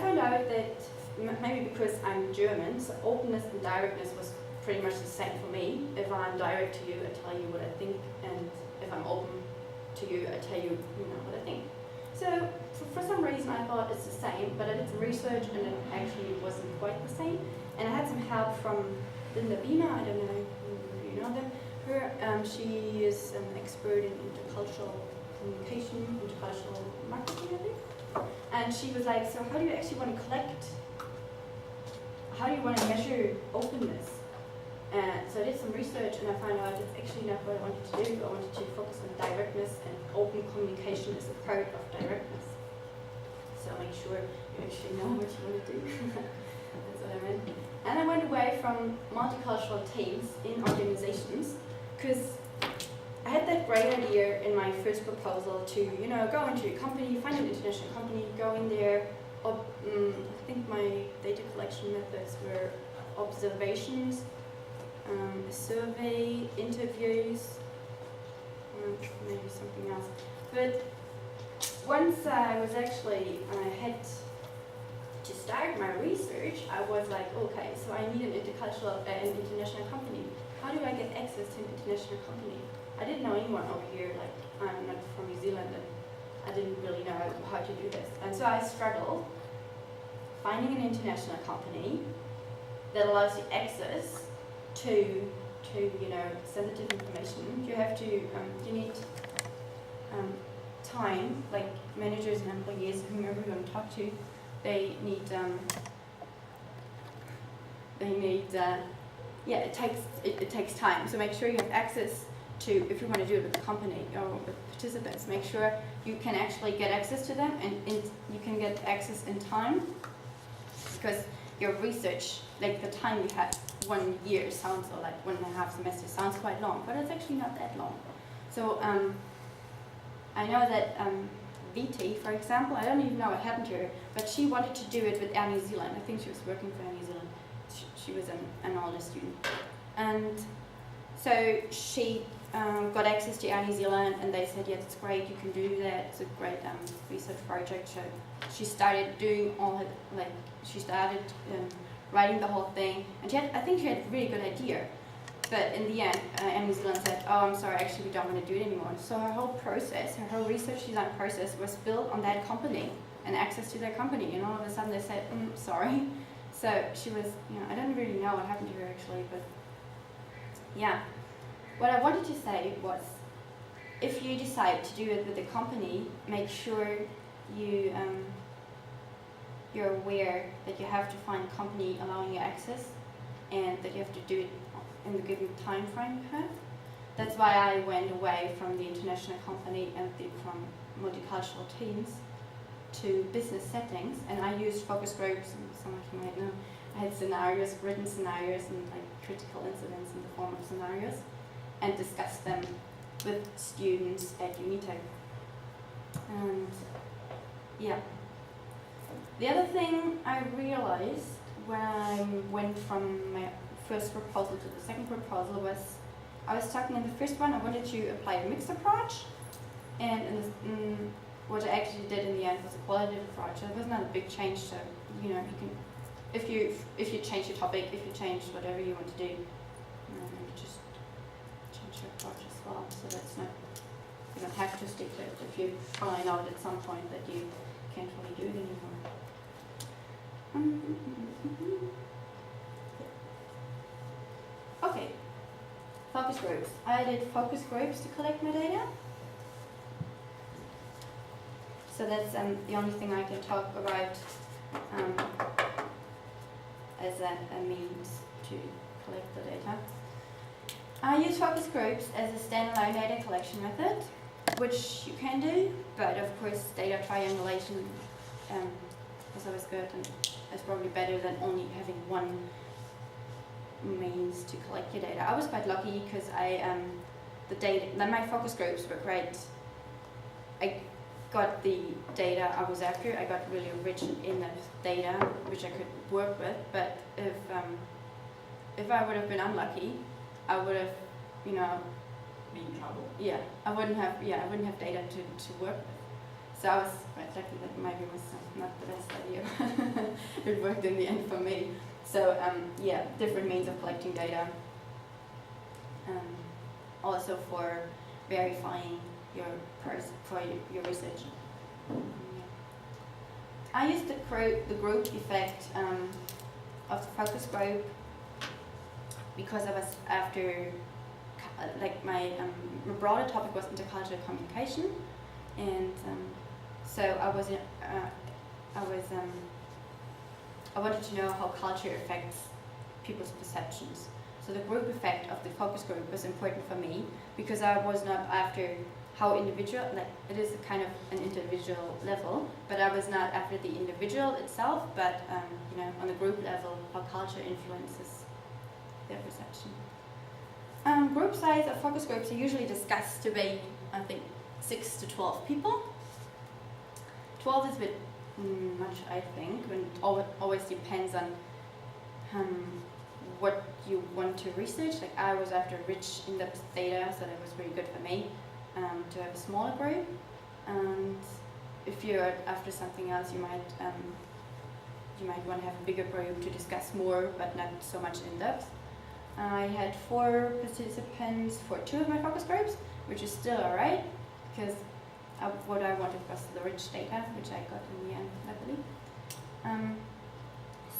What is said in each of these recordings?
found out that maybe because I'm German, so openness and directness was pretty much the same for me. If I'm direct to you, I tell you what I think, and if I'm open to you, I tell you, what I think. So for some reason I thought it's the same, but I did some research and it actually wasn't quite the same. And I had some help from Linda Beamer, I don't know if you know them. She is an expert in intercultural communication, intercultural marketing, I think. And she was like, so how do you actually want to collect, how do you want to measure openness? So I did some research and I found out it's actually not what I wanted to do. I wanted to focus on directness, and open communication is a part of directness. So make sure you actually know what you want to do. That's what I meant. And I went away from multicultural teams in organizations because I had that great idea in my first proposal to, go into a company, find an international company, go in there. I think my data collection methods were observations, survey, interviews, maybe something else. But once I was actually, I had to start my research, I was like, okay, so I need an international company. How do I get access to an international company? I didn't know anyone over here, like I'm not from New Zealand, and I didn't really know how to do this. And so I struggled finding an international company that allows you access to sensitive information. You have to, you need time, like managers and employees, whomever you're going to talk to, they need, it takes time. So make sure you have access to, if you want to do it with the company or with participants, make sure you can actually get access to them, and you can get access in time, because your research, like the time you have, 1 year sounds, or like 1.5 semesters sounds quite long, but it's actually not that long. So I know that VT, for example, I don't even know what happened to her, but she wanted to do it with Air New Zealand. I think she was working for Air New Zealand. She was an older student. And so she got access to Air New Zealand, and they said, yeah, that's great, you can do that, it's a great research project. So she started doing all her, she started writing the whole thing, and I think she had a really good idea. But in the end, Air New Zealand said, oh, I'm sorry, actually we don't want to do it anymore. So her whole process, her whole research design process was built on that company and access to that company, and all of a sudden they said, sorry. So she was, I don't really know what happened to her actually, but yeah. What I wanted to say was, if you decide to do it with a company, make sure you're aware that you have to find a company allowing you access, and that you have to do it in the given time frame you have. That's why I went away from the international company and from multicultural teams to business settings, and I used focus groups, and some of you might know. I had scenarios, written scenarios, and critical incidents in the form of scenarios, and discussed them with students at Unito. And yeah. The other thing I realized when I went from my first proposal to the second proposal was, I was talking in the first one, I wanted to apply a mixed approach, and what I actually did in the end was a qualitative approach. So it was not a big change, so you can, if you change your topic, if you change whatever you want to do, you just change your approach as well. So that's not, you don't have to stick to it if you find out at some point that you can't really do it anymore. Okay, focus groups. I did focus groups to collect my data. So that's the only thing I can talk about as a means to collect the data. I use focus groups as a standalone data collection method, which you can do, but of course data triangulation is always good, and it's probably better than only having one means to collect your data. I was quite lucky because my focus groups were great. I got the data I was after. I got really rich enough data which I could work with. But if I would have been unlucky, I would have, been in trouble. Yeah, I wouldn't have data to work with. So I was quite lucky that maybe it was not the best idea. it worked in the end for me. So yeah, different means of collecting data. Also for verifying your your research. I used the group effect of the focus group because I was after, like my broader topic was intercultural communication, and so I wanted to know how culture affects people's perceptions. So the group effect of the focus group was important for me because I was not after how individual, like it is a kind of an individual level, but I was not after the individual itself, but you know, on the group level, how culture influences their perception. Group size of focus groups are usually discussed to be, I think, 6 to 12 people. 12 is a bit much, I think, and it always depends on what you want to research. Like I was after rich in-depth data, so that was really good for me to have a smaller group. And if you're after something else, you might want to have a bigger group to discuss more, but not so much in depth. I had 4 participants for 2 of my focus groups, which is still alright, because what I wanted was the rich data, which I got in the end, I believe.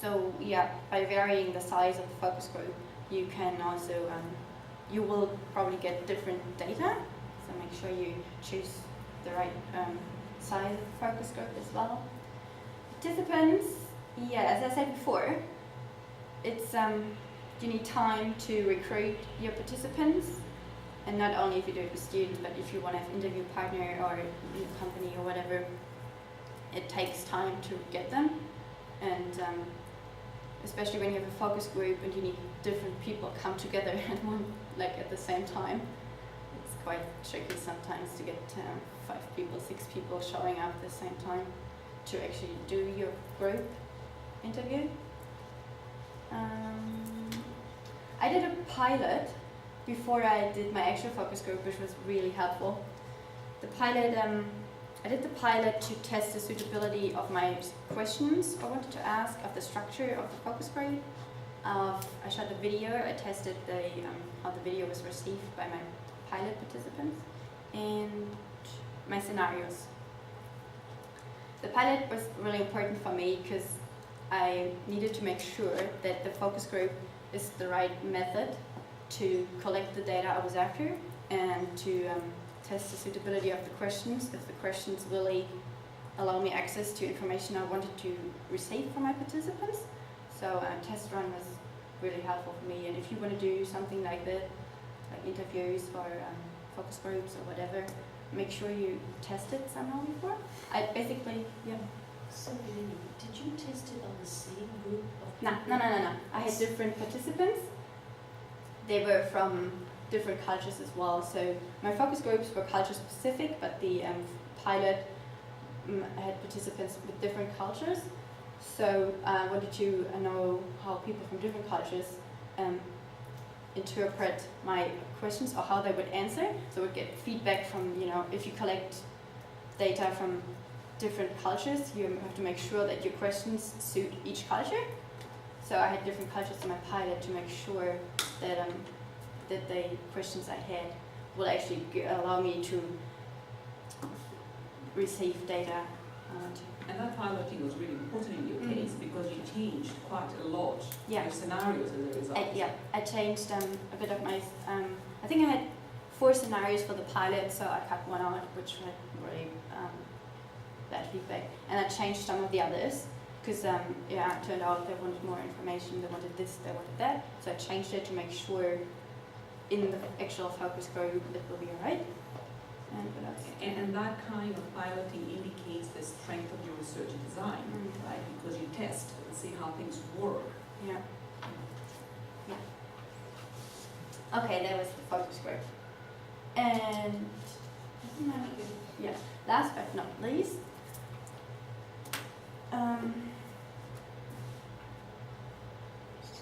So yeah, by varying the size of the focus group, you can also, you will probably get different data, so make sure you choose the right size of the focus group as well. Participants, yeah, as I said before, it's you need time to recruit your participants, and not only if you do it with students, but if you want to have an interview partner or a company or whatever, it takes time to get them, and especially when you have a focus group and you need different people come together at the same time, it's quite tricky sometimes to get 5 people, 6 people showing up at the same time to actually do your group interview. I did a pilot before I did my actual focus group, which was really helpful. The pilot, I did the pilot to test the suitability of my questions I wanted to ask, of the structure of the focus group. I shot the video, I tested how the video was received by my pilot participants, and my scenarios. The pilot was really important for me because I needed to make sure that the focus group is the right method to collect the data I was after, and to test the suitability of the questions, if the questions really allow me access to information I wanted to receive from my participants. So a test run was really helpful for me, and if you want to do something like that, like interviews or focus groups or whatever, make sure you test it somehow before. I basically, yeah. So, did you test it on the same group of No. I had different participants. They were from different cultures as well. So my focus groups were culture specific, but the pilot had participants with different cultures. So I wanted to know how people from different cultures interpret my questions or how they would answer. So we'd get feedback from, if you collect data from different cultures, you have to make sure that your questions suit each culture. So I had different cultures in my pilot to make sure that that the questions I had will actually allow me to receive data. And that piloting was really important in your case because you changed quite a lot your scenarios as a result. I changed a bit of my, I think I had 4 scenarios for the pilot, so I cut one out, which had really bad feedback. And I changed some of the others, because it turned out they wanted more information, they wanted this, they wanted that. So I changed it to make sure in the actual focus group it will be alright. And that kind of piloting indicates the strength of your research and design, right? Because you test and see how things work. Yeah. Okay, that was the focus group. And last but not least,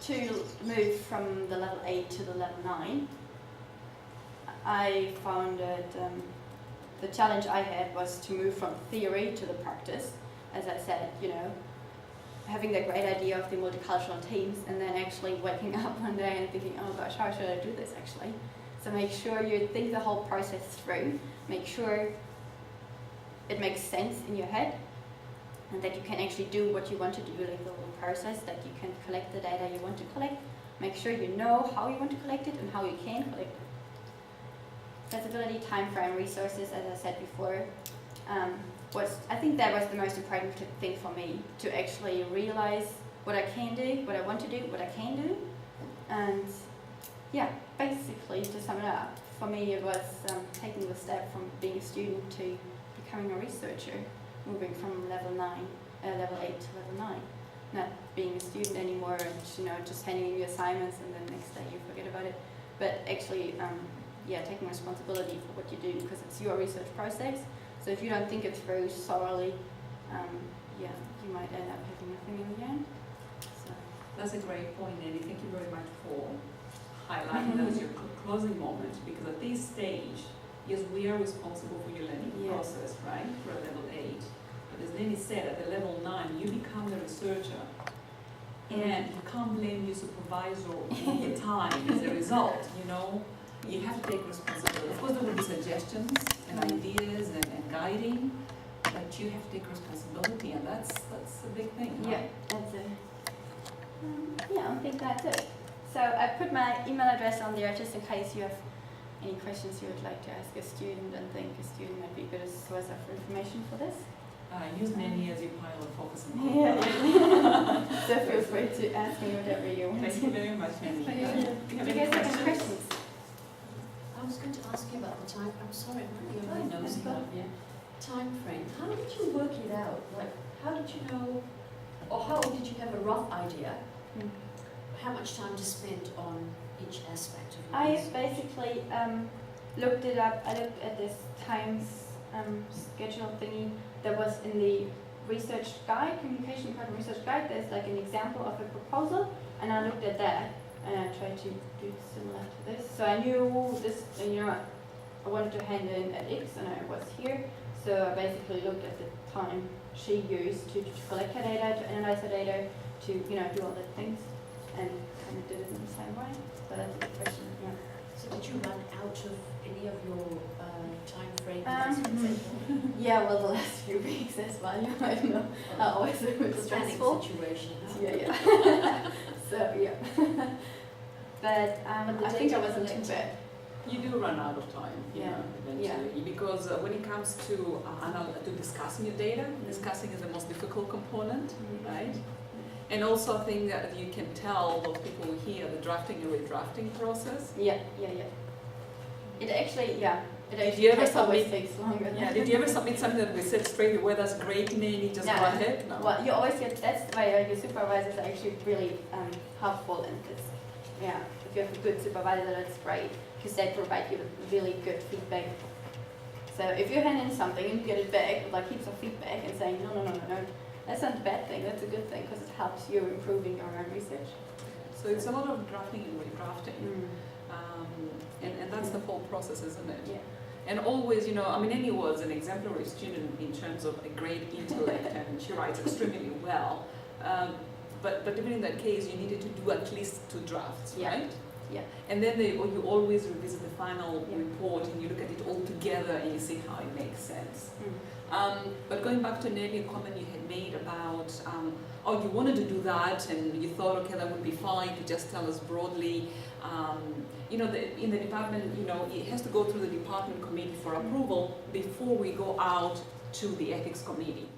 to move from the level 8 to the level 9, I found that the challenge I had was to move from theory to the practice. As I said, having that great idea of the multicultural teams and then actually waking up one day and thinking, oh gosh, how should I do this actually? So make sure you think the whole process through, make sure it makes sense in your head and that you can actually do what you want to do, like the whole process, that you can collect the data you want to collect. Make sure you know how you want to collect it and how you can collect it. Feasibility, time frame, resources, as I said before, I think that was the most important thing for me, to actually realize what I can do, what I want to do, what I can do. And yeah, basically to sum it up, for me it was taking the step from being a student to becoming a researcher, moving from level 8 to level 9. Not being a student anymore and just handing in your assignments and then next day you forget about it. But actually, taking responsibility for what you do, because it's your research process. So if you don't think it through thoroughly, you might end up having nothing in the end. So. That's a great point, Nelly. Thank you very much for highlighting that as your closing moment, because at this stage, yes, we are responsible for your learning process, right, for level 8. But as Nelly said, at the level 9, you become the researcher, and you can't blame your supervisor all the time as a result, You have to take responsibility. Of course, there will be suggestions and ideas and guiding, but you have to take responsibility, and that's a big thing. Huh? Yeah, that's it. I think that's it. So I put my email address on there just in case you have any questions you would like to ask a student and think a student might be a good source of information for this. Use Melanie as your pilot focus. So feel free to ask me whatever you want. Thank you very much, Melanie. Do you guys have any questions? I was going to ask you about the time. I'm sorry, I'm really a very nosy one. Yeah. Time frame. How did you work it out? Like, how did you know, or how did you have a rough idea how much time to spend on each aspect of your I research? basically looked it up. I looked at this times schedule thingy that was in the research guide, communication department research guide. There's like an example of a proposal, and I looked at that. And I tried to do similar to this. So I knew this, I wanted to hand in at X and I was here. So I basically looked at the time she used to collect her data, to analyze her data, to do all the things, and kind of did it in the same way. So that's the question, So did you run out of any of your time frames? Yeah, well, the last few weeks as well, I don't know. Always a bit stressful. Situation. Huh? Yeah. So yeah. But I think I wasn't too bad. You do run out of time, eventually, because when it comes to discussing your data, discussing is the most difficult component, right? And also I think that you can tell those people here the drafting and redrafting process. Yeah. It actually, Did you ever always submit? takes longer. Yeah. Did you ever submit something that we said straight away? That's great, Nelly. Just No. go ahead. No. Well, you always get. That's why your supervisors are actually really helpful, and it's if you have a good supervisor, that's great because they provide you with really good feedback. So if you hand in something and you get it back with like heaps of feedback and saying no, that's not a bad thing. That's a good thing because it helps you improving your own research. So it's a lot of drafting and redrafting, and that's the whole process, isn't it? Yeah. And always, Annie was an exemplary student in terms of a great intellect, and she writes extremely well. But even in that case, you needed to do at least 2 drafts, right? Yeah. And then you always revisit the final report, and you look at it all together, and you see how it makes sense. But going back to Nelly, a comment you had made about, you wanted to do that, and you thought, okay, that would be fine to just tell us broadly. In the department, it has to go through the department committee for approval before we go out to the ethics committee.